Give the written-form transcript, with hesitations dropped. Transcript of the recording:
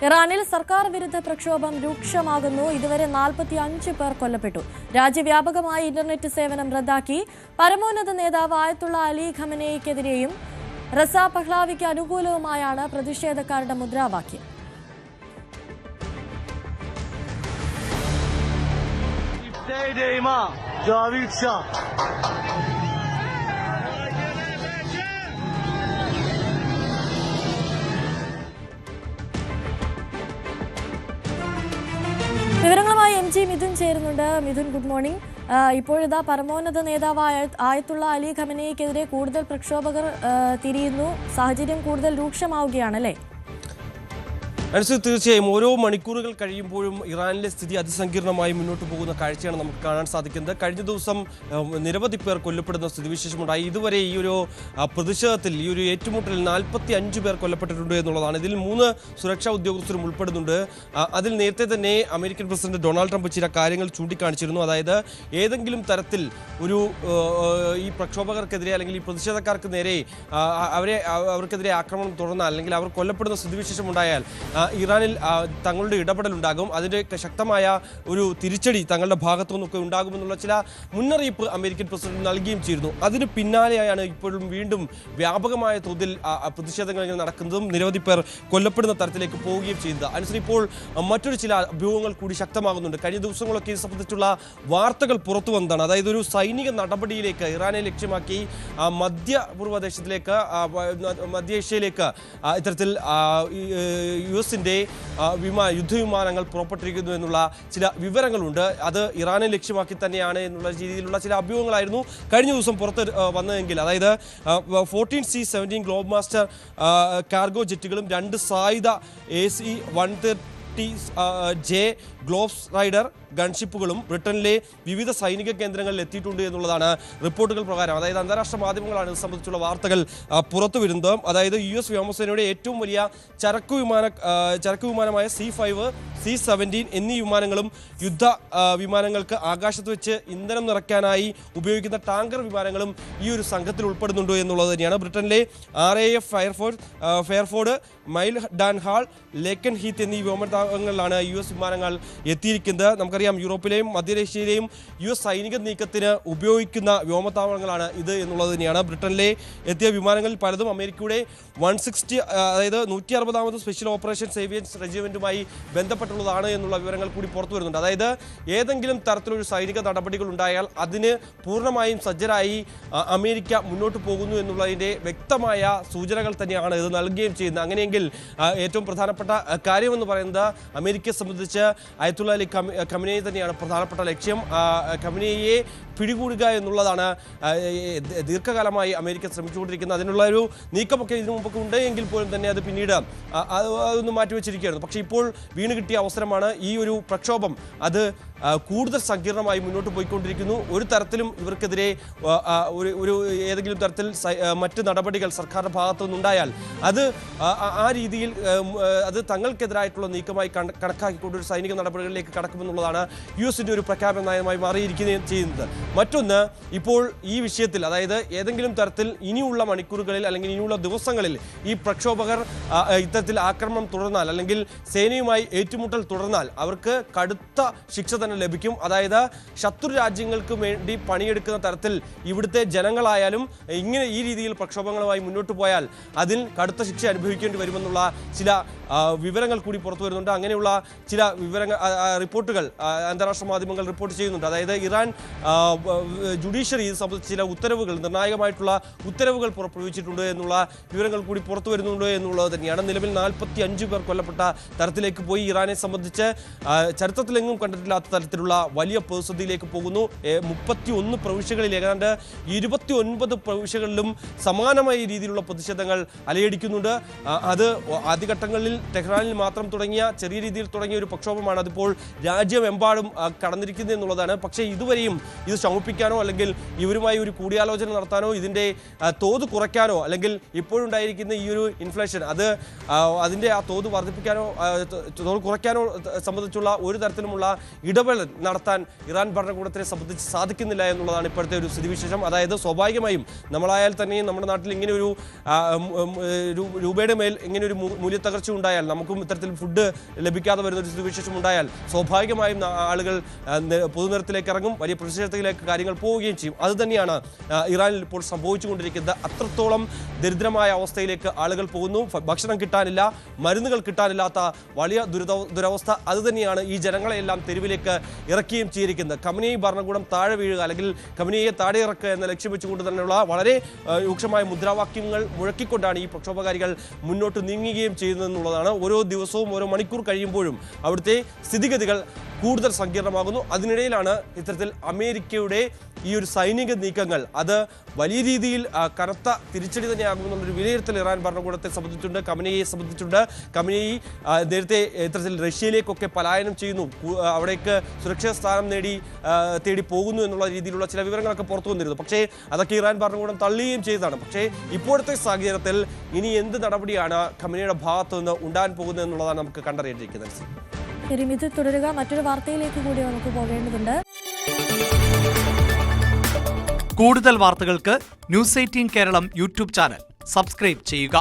ഇറാനിൽ സർക്കാർ വിരുദ്ധ പ്രക്ഷോഭം രൂക്ഷമാകുന്നു. ഇതുവരെ 45 പേർ കൊല്ലപ്പെട്ടു. രാജ്യവ്യാപകമായി ഇന്റർനെറ്റ് സേവനം റദ്ദാക്കി. പരമോന്നത നേതാവ് ആയത്തുള്ള അലി ഖമനേയിക്കെതിരെയും റസ പഹ്ലാവിക്ക് അനുകൂലവുമായാണ് പ്രതിഷേധക്കാരുടെ മുദ്രാവാക്യം. വിവരങ്ങളുമായി MG മിഥുൻ ചേരുന്നുണ്ട്. Mithun, good morning. ഇപ്പോഴിതാ പരമോന്നത നേതാവായ ആയത്തുള്ള അലി ഖമനേയിക്കെതിരെ കൂടുതൽ പ്രക്ഷോഭകർ തിരിയുന്നു. സാഹചര്യം കൂടുതൽ രൂക്ഷമാവുകയാണല്ലേ? തീർച്ചയായും ഓരോ മണിക്കൂറുകൾ കഴിയുമ്പോഴും ഇറാനിലെ സ്ഥിതി അതിസങ്കീർണമായി മുന്നോട്ട് പോകുന്ന കാഴ്ചയാണ് നമുക്ക് കാണാൻ സാധിക്കുന്നത്. കഴിഞ്ഞ ദിവസം നിരവധി പേർ കൊല്ലപ്പെടുന്ന സ്ഥിതിവിശേഷമുണ്ടായി. ഇതുവരെ ഈ ഒരു പ്രതിഷേധത്തിൽ, ഈ ഒരു ഏറ്റുമുട്ടലിൽ 45 പേർ കൊല്ലപ്പെട്ടിട്ടുണ്ട് എന്നുള്ളതാണ്. ഇതിൽ 3 സുരക്ഷാ ഉദ്യോഗസ്ഥരും ഉൾപ്പെടുന്നുണ്ട്. അതിൽ നേരത്തെ തന്നെ അമേരിക്കൻ പ്രസിഡന്റ് ഡൊണാൾഡ് ട്രംപ് ചില കാര്യങ്ങൾ ചൂണ്ടിക്കാണിച്ചിരുന്നു. അതായത് ഏതെങ്കിലും തരത്തിൽ ഈ പ്രക്ഷോഭകർക്കെതിരെ അല്ലെങ്കിൽ ഈ പ്രതിഷേധക്കാർക്ക് നേരെ അവർക്കെതിരെ ആക്രമണം തുടർന്നാൽ അല്ലെങ്കിൽ അവർ കൊല്ലപ്പെടുന്ന സ്ഥിതിവിശേഷം ഉണ്ടായാൽ ഇറാനിൽ തങ്ങളുടെ ഇടപെടലുണ്ടാകും. അതിൻ്റെ ശക്തമായ ഒരു തിരിച്ചടി തങ്ങളുടെ ഭാഗത്തു നിന്നൊക്കെ ഉണ്ടാകുമെന്നുള്ള ചില മുന്നറിയിപ്പ് അമേരിക്കൻ പ്രസിഡന്റ് നൽകുകയും ചെയ്തിരുന്നു. അതിന് പിന്നാലെയാണ് ഇപ്പോഴും വീണ്ടും വ്യാപകമായ തോതിൽ പ്രതിഷേധങ്ങൾ ഇങ്ങനെ നടക്കുന്നതും നിരവധി പേർ കൊല്ലപ്പെടുന്ന തരത്തിലേക്ക് പോവുകയും ചെയ്യുന്നത്. അനുസരിച്ച് ഇപ്പോൾ മറ്റൊരു ചില അഭ്യൂഹങ്ങൾ കൂടി ശക്തമാകുന്നുണ്ട്. കഴിഞ്ഞ ദിവസങ്ങളൊക്കെ ഇത് സംബന്ധിച്ചുള്ള വാർത്തകൾ പുറത്തു വന്നതാണ്. അതായത് ഒരു സൈനിക നടപടിയിലേക്ക് ഇറാനെ ലക്ഷ്യമാക്കി മധ്യപൂർവ്വദേശത്തിലേക്ക്, മധ്യേഷ്യയിലേക്ക് ഇത്തരത്തിൽ US-ന്റെ യുദ്ധവിമാനങ്ങൾ പുറപ്പെട്ടിരിക്കുന്നു എന്നുള്ള ചില വിവരങ്ങളുണ്ട്. അത് ഇറാനെ ലക്ഷ്യമാക്കി തന്നെയാണ് എന്നുള്ള രീതിയിലുള്ള ചില അഭ്യൂഹങ്ങളായിരുന്നു കഴിഞ്ഞ ദിവസം പുറത്ത് വന്നതെങ്കിൽ, അതായത് 14C-17 ഗ്ലോബ് മാസ്റ്റർ കാർഗോ ജെറ്റുകളും 2 സായുധ AC-130J ഗ്ലോബ്സ് റൈഡർ ഗൺഷിപ്പുകളും ബ്രിട്ടനിലെ വിവിധ സൈനിക കേന്ദ്രങ്ങളിൽ എത്തിയിട്ടുണ്ട് എന്നുള്ളതാണ് റിപ്പോർട്ടുകൾ പ്രകാരം. അതായത് അന്താരാഷ്ട്ര മാധ്യമങ്ങളാണ് ഇത് സംബന്ധിച്ചുള്ള വാർത്തകൾ പുറത്തു വരുന്നത്. അതായത് US വ്യോമസേനയുടെ ഏറ്റവും വലിയ ചരക്കു വിമാനമായ C-5, C-17 എന്നീ വിമാനങ്ങളും യുദ്ധ വിമാനങ്ങൾക്ക് ആകാശത്ത് വെച്ച് ഇന്ധനം നിറയ്ക്കാനായി ഉപയോഗിക്കുന്ന ടാങ്കർ വിമാനങ്ങളും ഈ ഒരു സംഘത്തിൽ ഉൾപ്പെടുന്നുണ്ട് എന്നുള്ളത് തന്നെയാണ്. ബ്രിട്ടനിലെ RAF Fairford, Mildenhall, Lakenheath എന്നീ വ്യോമതാവളങ്ങളിലാണ് US വിമാനങ്ങൾ എത്തിയിരിക്കുന്നത്. നമുക്കറിയാം, യൂറോപ്പിലെയും മധ്യേഷ്യയിലെയും US സൈനിക നീക്കത്തിന് ഉപയോഗിക്കുന്ന വ്യോമതാവളങ്ങളാണ് ഇത് എന്നുള്ളത് തന്നെയാണ്. ബ്രിട്ടനിലെ എത്തിയ വിമാനങ്ങളിൽ പലതും അമേരിക്കയുടെ 160, അതായത് 160ാമത് സ്പെഷ്യൽ ഓപ്പറേഷൻസ് ഏവിയേഷൻ റെജിമെന്റുമായി ബന്ധപ്പെട്ടുള്ളതാണ് എന്നുള്ള വിവരങ്ങൾ കൂടി പുറത്തു വരുന്നുണ്ട്. അതായത് ഏതെങ്കിലും തരത്തിലൊരു സൈനിക നടപടികൾ ഉണ്ടായാൽ അതിന് പൂർണ്ണമായും സജ്ജരായി അമേരിക്ക മുന്നോട്ട് പോകുന്നു എന്നുള്ളതിൻ്റെ വ്യക്തമായ സൂചനകൾ തന്നെയാണ് ഇത് നൽകുകയും ചെയ്യുന്നത്. അങ്ങനെയെങ്കിൽ ഏറ്റവും പ്രധാനപ്പെട്ട കാര്യമെന്ന് പറയുന്നത് അമേരിക്കയെ സംബന്ധിച്ച് ആയത്തുള്ള അലി ഖമനേയി തന്നെയാണ് പ്രധാനപ്പെട്ട ലക്ഷ്യം. ഖമനേയിയെ പിടികൂടുക എന്നുള്ളതാണ് ദീർഘകാലമായി അമേരിക്ക ശ്രമിച്ചുകൊണ്ടിരിക്കുന്നത്. അതിനുള്ള ഒരു നീക്കമൊക്കെ ഇതിനു മുമ്പൊക്കെ ഉണ്ടെങ്കിൽ പോലും തന്നെ അത് പിന്നീട് അതൊന്ന് മാറ്റിവെച്ചിരിക്കുകയായിരുന്നു. പക്ഷേ ഇപ്പോൾ വീണ് കിട്ടിയ അവസരമാണ്. ഈ ഒരു പ്രക്ഷോഭം അത് കൂടുതൽ സങ്കീർണമായി മുന്നോട്ട് പോയിക്കൊണ്ടിരിക്കുന്നു. ഒരു തരത്തിലും ഇവർക്കെതിരെ ഏതെങ്കിലും തരത്തിൽ മറ്റ് നടപടികൾ സർക്കാരിൻ്റെ ഭാഗത്തു നിന്നുണ്ടായാൽ അത് ആ രീതിയിൽ അത് തങ്ങൾക്കെതിരായിട്ടുള്ള നീക്കമായി കണക്കാക്കിക്കൊണ്ട് ഒരു സൈനിക നടപടികളിലേക്ക് കടക്കുമെന്നുള്ളതാണ് US-ന്റെ ഒരു പ്രഖ്യാപന നയമായി മാറിയിരിക്കുകയും ചെയ്യുന്നത്. മറ്റൊന്ന്, ഇപ്പോൾ ഈ വിഷയത്തിൽ, അതായത് ഏതെങ്കിലും തരത്തിൽ ഇനിയുള്ള മണിക്കൂറുകളിൽ അല്ലെങ്കിൽ ഇനിയുള്ള ദിവസങ്ങളിൽ ഈ പ്രക്ഷോഭകർ ഇത്തരത്തിൽ ആക്രമണം തുടർന്നാൽ അല്ലെങ്കിൽ സേനയുമായി ഏറ്റുമുട്ടൽ തുടർന്നാൽ അവർക്ക് കടുത്ത ശിക്ഷ തന്നെ ലഭിക്കും. അതായത് ശത്രു രാജ്യങ്ങൾക്ക് വേണ്ടി പണിയെടുക്കുന്ന തരത്തിൽ ഇവിടുത്തെ ജനങ്ങളായാലും ഇങ്ങനെ ഈ രീതിയിൽ പ്രക്ഷോഭങ്ങളുമായി മുന്നോട്ട് പോയാൽ അതിൽ കടുത്ത ശിക്ഷ അനുഭവിക്കേണ്ടി വരുമെന്നുള്ള ചില വിവരങ്ങൾ കൂടി പുറത്തു വരുന്നുണ്ട്. അങ്ങനെയുള്ള ചില റിപ്പോർട്ടുകൾ അന്താരാഷ്ട്ര മാധ്യമങ്ങൾ റിപ്പോർട്ട് ചെയ്യുന്നുണ്ട്. അതായത് ഇറാൻ ജുഡീഷ്യറി ഇത് സംബന്ധിച്ച് ചില ഉത്തരവുകൾ, നിർണായകമായിട്ടുള്ള ഉത്തരവുകൾ പുറപ്പെടുവിച്ചിട്ടുണ്ട് എന്നുള്ള വിവരങ്ങൾ കൂടി പുറത്തു വരുന്നുണ്ട് എന്നുള്ളത് തന്നെയാണ്. നിലവിൽ 45 പേർ കൊല്ലപ്പെട്ട തരത്തിലേക്ക് പോയി. ഇറാനെ സംബന്ധിച്ച് ചരിത്രത്തിലെങ്ങും കണ്ടിട്ടില്ലാത്ത തരത്തിലുള്ള വലിയ പ്രതിസന്ധിയിലേക്ക് പോകുന്നു. 31 പ്രവിശ്യകളിൽ ഏതാണ്ട് 29 പ്രവിശ്യകളിലും സമാനമായ രീതിയിലുള്ള പ്രതിഷേധങ്ങൾ അലയടിക്കുന്നുണ്ട്. അത് ആദ്യഘട്ടങ്ങളിൽ ടെഹ്റാനിൽ മാത്രം തുടങ്ങിയ ചെറിയ രീതിയിൽ തുടങ്ങിയ ഒരു പ്രക്ഷോഭമാണ് അതിപ്പോൾ രാജ്യമെമ്പാടും കടന്നിരിക്കുന്നത് എന്നുള്ളതാണ്. പക്ഷേ ഇതുവരെയും ഇത് ശമിപ്പിക്കാനോ അല്ലെങ്കിൽ ഇവരുമായി ഒരു കൂടിയാലോചന നടത്താനോ ഇതിൻ്റെ തോത് കുറയ്ക്കാനോ അല്ലെങ്കിൽ ഇപ്പോഴുണ്ടായിരിക്കുന്ന ഈ ഒരു ഇൻഫ്ലേഷൻ അതിൻ്റെ ആ തോത് വർദ്ധിപ്പിക്കാനോ തോത് കുറയ്ക്കാനോ സംബന്ധിച്ചുള്ള ഒരു തരത്തിലുമുള്ള ഇടപെടൽ നടത്താൻ ഇറാൻ ഭരണകൂടത്തിനെ സംബന്ധിച്ച് സാധിക്കുന്നില്ല എന്നുള്ളതാണ് ഇപ്പോഴത്തെ ഒരു സ്ഥിതിവിശേഷം. അതായത് സ്വാഭാവികമായും നമ്മളായാൽ തന്നെയും നമ്മുടെ നാട്ടിൽ ഇങ്ങനെ ഒരു രൂപയുടെ മേൽ ഇങ്ങനെ ഒരു മൂല്യത്തകർച്ച ഉണ്ടായാൽ, നമുക്കും ഇത്തരത്തിൽ ഫുഡ് ലഭിക്കാതെ വരുന്ന ഒരു സ്ഥിതിവിശേഷം ഉണ്ടായാൽ സ്വാഭാവികമായും ആളുകൾ പൊതുനിരത്തിലേക്ക് ഇറങ്ങും, വലിയ പ്രതിഷേധത്തിലേക്ക് കാര്യങ്ങൾ പോവുകയും ചെയ്യും. അതുതന്നെയാണ് ഇറാനിൽ ഇപ്പോൾ സംഭവിച്ചുകൊണ്ടിരിക്കുന്നത്. അത്രത്തോളം ദരിദ്രമായ അവസ്ഥയിലേക്ക് ആളുകൾ പോകുന്നു. ഭക്ഷണം കിട്ടാനില്ല, മരുന്നുകൾ കിട്ടാനില്ലാത്ത വലിയ ദുരവസ്ഥ. അതുതന്നെയാണ് ഈ ജനങ്ങളെയെല്ലാം തെരുവിലേക്ക് ഇറക്കുകയും ചെയ്തിരിക്കുന്നത്. ഖമനേയി ഭരണകൂടം താഴെ വീഴുക, അല്ലെങ്കിൽ ഖമനേയിയെ താഴെ ഇറക്കുക എന്ന ലക്ഷ്യം വെച്ചുകൊണ്ട് തന്നെയുള്ള വളരെ രൂക്ഷമായ മുദ്രാവാക്യങ്ങൾ മുഴക്കിക്കൊണ്ടാണ് ഈ പ്രക്ഷോഭകാരികൾ മുന്നോട്ട് നീങ്ങുകയും ചെയ്യുന്നതെന്നുള്ളതാണ്. ഓരോ ദിവസവും ഓരോ മണിക്കൂർ കഴിയുമ്പോഴും അവിടുത്തെ സ്ഥിതിഗതികൾ കൂടുതൽ സങ്കീർണമാകുന്നു. അതിനിടയിലാണ് ഇത്തരത്തിൽ അമേരിക്കയുടെ ഈ ഒരു സൈനിക നീക്കങ്ങൾ അത് വലിയ രീതിയിൽ കനത്ത തിരിച്ചടി തന്നെയാകുമെന്നുള്ളൊരു വിലയിരുത്തൽ ഇറാൻ ഭരണകൂടത്തെ സംബന്ധിച്ചിട്ടുണ്ട്, ഖമനേയിയെ സംബന്ധിച്ചിട്ടുണ്ട്. ഖമനേയി നേരത്തെ ഇത്തരത്തിൽ റഷ്യയിലേക്കൊക്കെ പലായനം ചെയ്യുന്നു, അവിടേക്ക് സുരക്ഷിത സ്ഥാനം തേടി പോകുന്നു എന്നുള്ള രീതിയിലുള്ള ചില വിവരങ്ങളൊക്കെ പുറത്തു വന്നിരുന്നു. പക്ഷേ അതൊക്കെ ഇറാൻ ഭരണകൂടം തള്ളുകയും ചെയ്തതാണ്. പക്ഷേ ഇപ്പോഴത്തെ സാഹചര്യത്തിൽ ഇനി എന്ത് നടപടിയാണ് ഖമനേയിയുടെ ഭാഗത്തു നിന്ന് ഉണ്ടാകാൻ പോകുന്നത് എന്നുള്ളതാണ് നമുക്ക് കണ്ടറിയേണ്ടിയിരിക്കുന്നത്. ഇത് തുടരുക. മറ്റൊരു വാർത്തയിലേക്ക് കൂടി നമുക്ക് പോകേണ്ടതുണ്ട്. കൂടുതൽ വാർത്തകൾക്ക് News 18 Keralam YouTube channel subscribe ചെയ്യുക.